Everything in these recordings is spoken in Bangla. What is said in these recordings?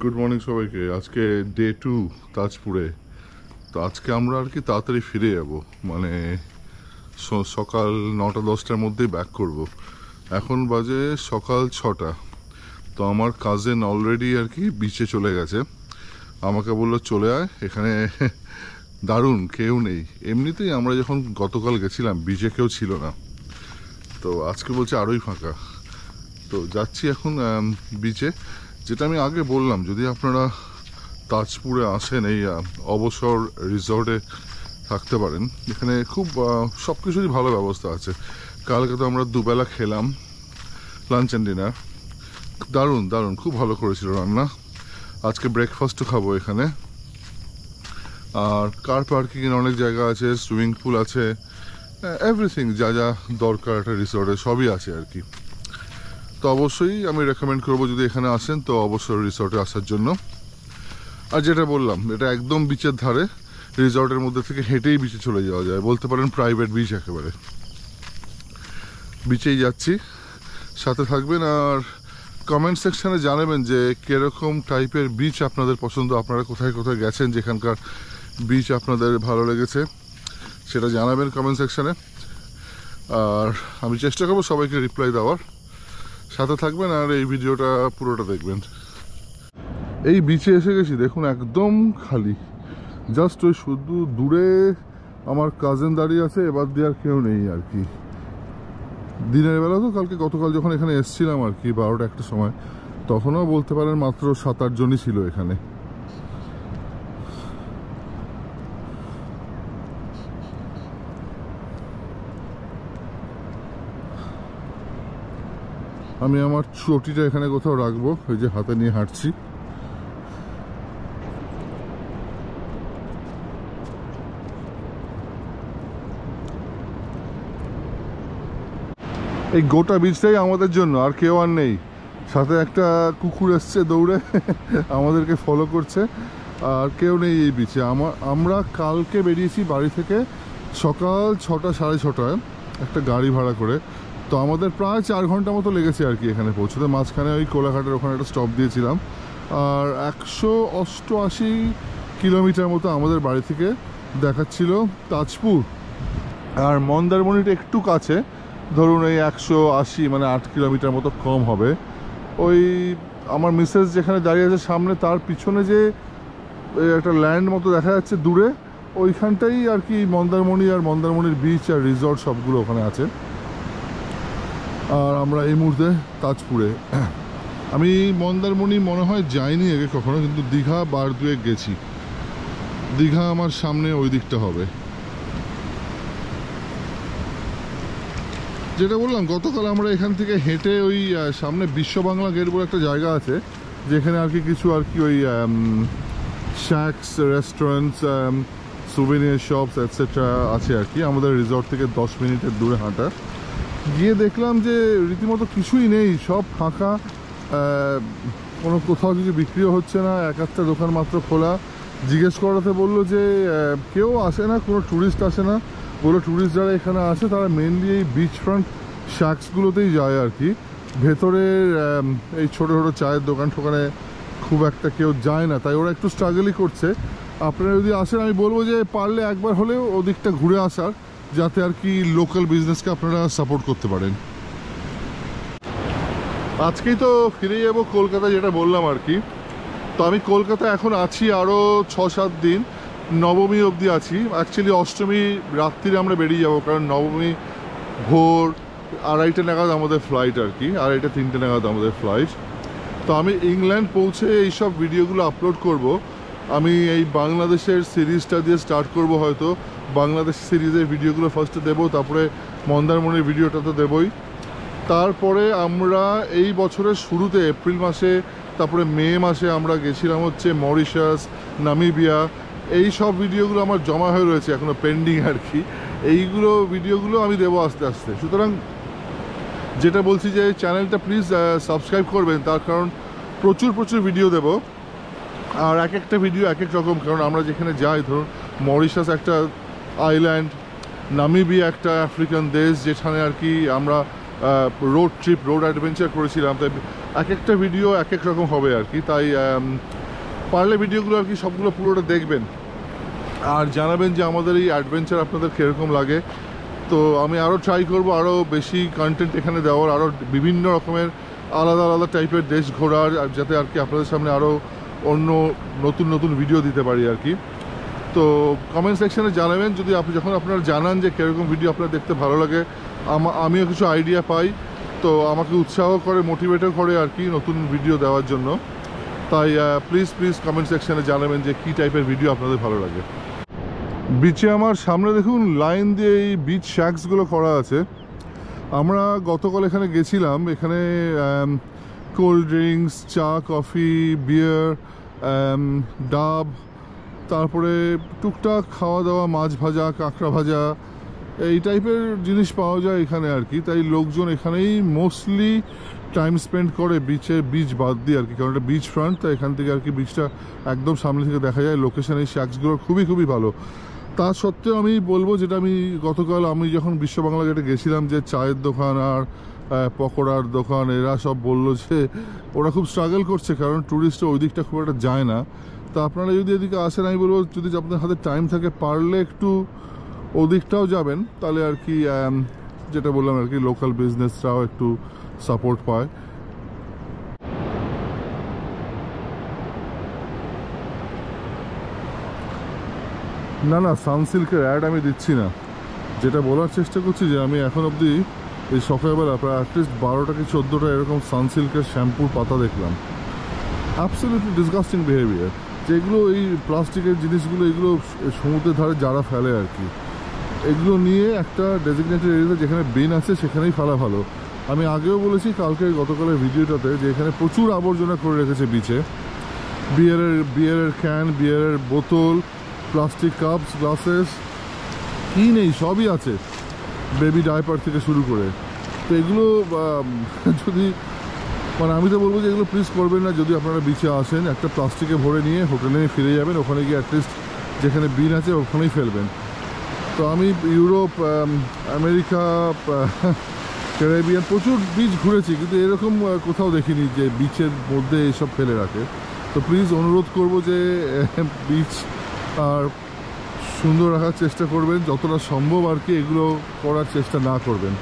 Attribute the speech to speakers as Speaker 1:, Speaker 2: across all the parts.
Speaker 1: গুড মর্নিং সবাইকে। আজকে ডে 2 তাজপুরে। তো আজকে আমরা আর কি তাড়াতাড়ি ফিরে যাব, মানে সকাল 9টা-10টার মধ্যেই ব্যাক করব। এখন বাজে সকাল 6টা। তো আমার কাজিন অলরেডি আর কি বিচে চলে গেছে। আমাকে বললো চলে আয় এখানে দারুণ, কেউ নেই। এমনিতেই আমরা যখন গতকাল গেছিলাম বিচে কেউ ছিল না, তো আজকে বলছে আরোই ফাঁকা। তো যাচ্ছি এখন বিচে। যেটা আমি আগে বললাম, যদি আপনারা তাজপুরে আসেন, এই অবসর রিসর্টে থাকতে পারেন। এখানে খুব সব কিছুরই ভালো ব্যবস্থা আছে। কালকে তো আমরা দুবেলা খেলাম, লাঞ্চ অ্যান্ড ডিনার। দারুণ দারুণ, খুব ভালো করেছিল রান্না। আজকে ব্রেকফাস্টও খাবো এখানে। আর কার পার্কিংয়ের অনেক জায়গা আছে, সুইমিং পুল আছে, এভরিথিং যা যা দরকার একটা রিসর্টে সবই আছে আর কি। তো অবশ্যই আমি রেকমেন্ড করবো, যদি এখানে আসেন তো অবশ্যই রিসর্টে আসার জন্য। আর যেটা বললাম, এটা একদম বিচের ধারে, রিসর্টের মধ্যে থেকে হেঁটেই বিচে চলে যাওয়া যায়, বলতে পারেন প্রাইভেট বিচ একেবারে। বিচেই যাচ্ছি, সাথে থাকবেন। আর কমেন্ট সেকশানে জানাবেন যে কীরকম টাইপের বিচ আপনাদের পছন্দ, আপনারা কোথায় কোথায় গেছেন, যেখানকার বিচ আপনাদের ভালো লেগেছে সেটা জানাবেন কমেন্ট সেকশানে। আর আমি চেষ্টা করবো সবাইকে রিপ্লাই দেওয়ার। সাথে থাকবেন আর এই ভিডিওটা পুরোটা দেখবেন। এই বিচে এসে গেছি, দেখুন একদম খালি। জাস্ট ওই শুধু দূরে আমার কাজিন দাঁড়িয়ে আছে, এবার দিয়ে আর কেউ নেই আর কি। দিনের বেলা তো গতকাল যখন এখানে এসছিলাম আর কি 12টা-1টার সময়, তখনও বলতে পারেন মাত্র 7-8 জনই ছিল এখানে। আমি আমার চটিটা এখানে কোথাও রাখবো, ওই যে হাতে নিয়ে হাঁটছি। এই গোটা বীজটাই আমাদের জন্য, আর কেউ আর নেই। সাথে একটা কুকুর এসছে দৌড়ে আমাদেরকে ফলো করছে, আর কেউ নেই এই বিচে। আমরা কালকে বেরিয়েছি বাড়ি থেকে সকাল 6টা 6:30 একটা গাড়ি ভাড়া করে। তো আমাদের প্রায় 4 ঘন্টা মতো লেগেছে আর কি এখানে পৌঁছতে। মাঝখানে ওই কোলাঘাটের ওখানে একটা স্টপ দিয়েছিলাম। আর 188 কিলোমিটার মতো আমাদের বাড়ি থেকে দেখাচ্ছিল তাজপুর। আর মন্দারমণিটা একটু কাছে, ধরুন এই 180, মানে 8 কিলোমিটার মতো কম হবে। ওই আমার মিসেস যেখানে দাঁড়িয়ে আছে সামনে, তার পিছনে যে একটা ল্যান্ড মতো দেখা যাচ্ছে দূরে, ওইখানটাই আর কি মন্দারমণি, আর মন্দারমণির বিচ আর রিসর্ট সবগুলো ওখানে আছে। আর আমরা এই মুহূর্তে তাজপুরে। আমি মন্দারমণি মনে হয় যাইনি আগে কখনো, কিন্তু দীঘা 2 গেছি। দীঘা আমার সামনে ওই দিকটা হবে। যেটা বললাম, গতকাল আমরা এখান থেকে হেঁটে ওই সামনে বিশ্ব বাংলা গেট বলে একটা জায়গা আছে, যেখানে আর কি কিছু আর কি ওই shakes, restaurants, souvenir shops etcetera আছে আর কি। আমাদের রিসর্ট থেকে 10 মিনিটের দূরে হাঁটা। গিয়ে দেখলাম যে রীতিমতো কিছুই নেই, সব ফাঁকা। কোনো কোথাও কিছু বিক্রিও হচ্ছে না, একটা দোকান মাত্র খোলা। জিজ্ঞেস করাতে বললো যে কেউ আসে না, কোনো ট্যুরিস্ট আসে না। বলে ট্যুরিস্ট যারা এখানে আসে তারা মেনলি এই বিচ ফ্রন্ট শ্যাক্সগুলোতেই যায় আর কি। ভেতরের এই ছোটো ছোটো চায়ের দোকান ঠোকানে খুব একটা কেউ যায় না, তাই ওরা একটু স্ট্রাগলই করছে। আপনারা যদি আসেন, আমি বলবো যে পারলে একবার হলেও ওদিকটা ঘুরে আসার, যাতে আর কি লোকাল বিজনেসকে আপনারা সাপোর্ট করতে পারেন। আজকেই তো ফিরে যাবো কলকাতা, যেটা বললাম আর কি। তো আমি কলকাতা এখন আছি আরও 6-7 দিন, নবমী অবধি আছি। অ্যাকচুয়ালি অষ্টমী রাত্রিরে আমরা বেরিয়ে যাব, কারণ নবমী ভোর 2:30 নাগাদ আমাদের ফ্লাইট আর কি, 2:30-3টে নাগাদ আমাদের ফ্লাইট। তো আমি ইংল্যান্ড পৌঁছে এইসব ভিডিওগুলো আপলোড করব। আমি এই বাংলাদেশের সিরিজটা দিয়ে স্টার্ট করব হয়তো। বাংলাদেশ সিরিজের ভিডিওগুলো ফার্স্টে দেবো, তারপরে মন্দারমণির ভিডিওটা তো দেবই। তারপরে আমরা এই বছরের শুরুতে এপ্রিল মাসে, তারপরে মে মাসে আমরা গেছিলাম হচ্ছে মরিশাস, নামিবিয়া। এই সব ভিডিওগুলো আমার জমা হয়ে রয়েছে, এখনও পেন্ডিং আর কি। এইগুলো ভিডিওগুলো আমি দেবো আস্তে আস্তে। সুতরাং যেটা বলছি যে চ্যানেলটা প্লিজ সাবস্ক্রাইব করবেন, তার কারণ প্রচুর প্রচুর ভিডিও দেব। আর এক একটা ভিডিও এক এক রকম, কারণ আমরা যেখানে যাই, ধরুন মরিশাস একটা আইল্যান্ড, নামিবিয়া একটা আফ্রিকান দেশ, যেখানে আর কি আমরা রোড ট্রিপ, রোড অ্যাডভেঞ্চার করেছিলাম। তাই এক একটা ভিডিও এক এক রকম হবে আর কি। তাই পারলে ভিডিওগুলো আর কি সবগুলো পুরোটা দেখবেন আর জানাবেন যে আমাদের এই অ্যাডভেঞ্চার আপনাদের কীরকম লাগে। তো আমি আরও ট্রাই করব আরও বেশি কন্টেন্ট এখানে দেওয়ার, আরও বিভিন্ন রকমের আলাদা আলাদা টাইপের দেশ ঘোরার, যাতে আর কি আপনাদের সামনে আরও অন্য নতুন নতুন ভিডিও দিতে পারি আর কি। তো কমেন্ট সেকশানে জানাবেন যদি যখন আপনারা জানান যে কীরকম ভিডিও আপনার দেখতে ভালো লাগে, আমিও কিছু আইডিয়া পাই, তো আমাকে উৎসাহ করে, মোটিভেটও করে আর কি নতুন ভিডিও দেওয়ার জন্য। তাই প্লিজ কমেন্ট সেকশানে জানাবেন যে কী টাইপের ভিডিও আপনাদের ভালো লাগে। বিচে আমার সামনে দেখুন লাইন দিয়ে এই বিচ শ্যাক্সগুলো করা আছে। আমরা গতকাল এখানে গেছিলাম, এখানে কোল্ড ড্রিঙ্কস, চা, কফি, বিয়ার, ডাব, তারপরে টুকটাক খাওয়া দাওয়া, মাছ ভাজা, কাঁকড়া ভাজা, এই টাইপের জিনিস পাওয়া যায় এখানে আর কি। তাই লোকজন এখানেই মোস্টলি টাইম স্পেন্ড করে বিচে, বিচ বাদ দিয়ে আর কি, কারণ এটা বিচ ফ্রন্ট, তাই এখান থেকে আর কি বিচটা একদম সামনে থেকে দেখা যায়। লোকেশন এই শ্যাক্সগুলো খুবই ভালো। তা সত্ত্বেও আমি বলবো, যেটা আমি গতকাল আমি যখন বিশ্ব বাংলা গেটে গেছিলাম, যে চায়ের দোকান আর পকোড়ার দোকান এরা সব বললো যে ওরা খুব স্ট্রাগল করছে, কারণ ট্যুরিস্টরা ওই দিকটা খুব একটা যায় না। তা আপনারা যদি এদিকে আসেন, আমি বলবো যদি আপনাদের হাতে টাইম থাকে পারলে একটু ওদিকটাও যাবেন, তাহলে আর কি যেটা বললাম আর কি লোকাল বিজনেসরাও একটু সাপোর্ট পায়। না সানসিল্কের অ্যাড আমি দিচ্ছি না, যেটা বলার চেষ্টা করছি যে আমি এখন অবধি এই সকালবেলা প্রায় অ্যাটলিস্ট 12টা কি 14টা এরকম সানসিল্কের শ্যাম্পুর পাতা দেখলাম। Absolutely disgusting behaviour. যেগুলো এই প্লাস্টিকের জিনিসগুলো এগুলো সমুদ্রের ধারে যারা ফেলে আর কি, এগুলো নিয়ে একটা ডেজিগনেটেড এরিয়াতে যেখানে বিন আছে সেখানেই ফেলা ভালো। আমি আগেও বলেছি গতকালের ভিডিওটাতে যে এখানে প্রচুর আবর্জনা করে রেখেছে বিচে। বিয়ারের ক্যান, বিয়ারের বোতল, প্লাস্টিক কাপস, গ্লাসেস, কী নেই সবই আছে, বেবি ডাইপার থেকে শুরু করে। তো এগুলো যদি আমি তো বলবো যে এগুলো প্লিজ করবেন না। যদি আপনারা বিচে আসেন, একটা প্লাস্টিকে ভরে নিয়ে হোটেলে ফিরে যাবেন, ওখানে গিয়ে অ্যাটলিস্ট যেখানে বিন আছে ওখানেই ফেলবেন। তো আমি ইউরোপ, আমেরিকা, ক্যারিবিয়ান প্রচুর বিচ ঘুরেছি, কিন্তু এরকম কোথাও দেখিনি যে বিচের মধ্যে এসব ফেলে রাখে। তো প্লিজ অনুরোধ করব যে বিচ আর সুন্দর রাখার চেষ্টা করবেন, যতটা সম্ভব আর কি এগুলো করার চেষ্টা না করবেন।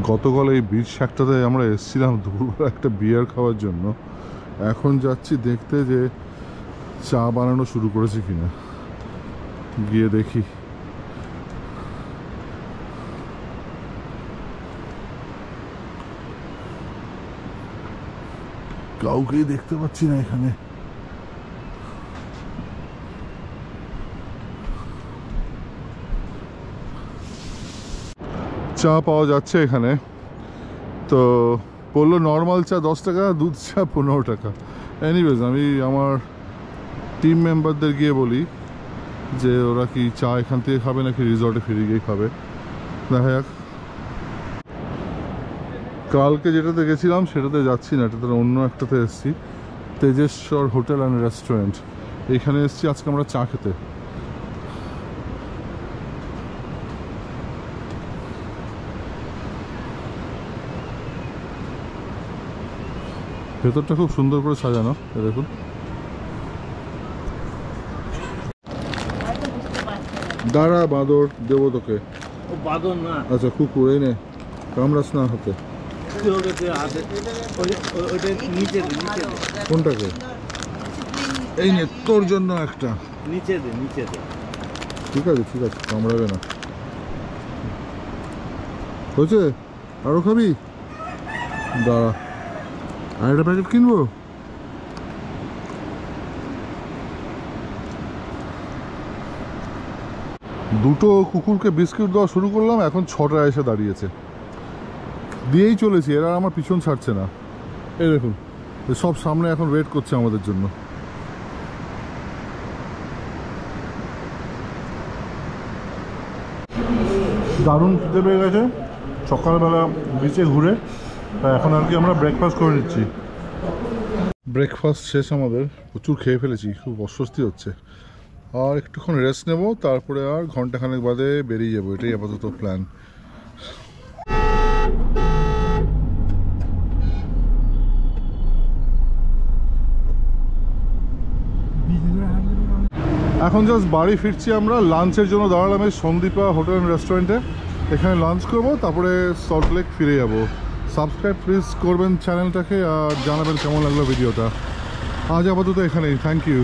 Speaker 1: গতকাল এই বিচ শ্যাকটাতে আমরা এসেছিলাম দুপুরবেলা একটা বিয়ার খাওয়ার জন্য। এখন যাচ্ছি দেখতে যে চা বানানো শুরু করেছে কিনা, গিয়ে দেখি। কাউকেই দেখতে পাচ্ছি না এখানে। চা পাওয়া যাচ্ছে এখানে, তো বললো নর্মাল চা 10 টাকা, দুধ চা 15 টাকা। এনিওয়েজ আমি আমার টিম মেম্বারদের গিয়ে বলি যে ওরা কি চা এখান থেকে খাবে নাকি রিসর্টে ফিরে গিয়ে খাবে, দেখা যাক। কালকে যেটাতে গেছিলাম সেটাতে যাচ্ছি না, এটাতে অন্য একটাতে এসেছি, তেজেশ্বর হোটেল অ্যান্ড রেস্টুরেন্ট। এইখানে এসেছি আজকে আমরা চা খেতে। ভেতরটা খুব সুন্দর করে সাজানো, দেখুন। দাঁড়া, বাঁদর দেবো তোকে।
Speaker 2: বাঁদর না,
Speaker 1: আচ্ছা কুকুর, এই নে, কামড়াস না হাতে। কোনটাকে? এই নে তোর জন্য একটা।
Speaker 2: নিচে দে।
Speaker 1: ঠিক আছে কামড়াবে না। হয়েছে? আরো খাবি? দাঁড়া, আর একটা প্যাকেট কিনবো। দুটো কুকুরকে বিস্কিট দেওয়া শুরু করলাম, এখন 6টা এসে দাঁড়িয়েছে, দিয়েই চলেছি, এরা আমার পিছন ছাড়ছে না। এই দেখুন সব সামনে এখন ওয়েট করছে আমাদের জন্য। দারুণ খেতে পেয়ে গেছে সকালবেলা বিচে ঘুরে। এখন আর কি আমরা ব্রেকফাস্ট করে নিচ্ছি। ব্রেকফাস্ট শেষ আমাদের, প্রচুর খেয়ে ফেলেছি, খুব অস্বস্তি হচ্ছে। আর একটুক্ষণ রেস্ট নেব, তারপরে আর ঘন্টাখানেক বাদে বেরিয়ে যাবো। এটাই আপাতত প্ল্যান। এখন জাস্ট বাড়ি ফিরছি আমরা। লাঞ্চের জন্য দাঁড়ালাম এই সন্দীপা হোটেল অ্যান্ড রেস্টুরেন্টে। এখানে লাঞ্চ করবো, তারপরে সল্টলেক ফিরে যাব। সাবস্ক্রাইব প্লিজ করবেন চ্যানেলটাকে, আর জানাবেন কেমন লাগলো ভিডিওটা। আজ আপাতত এখানেই। Thank you.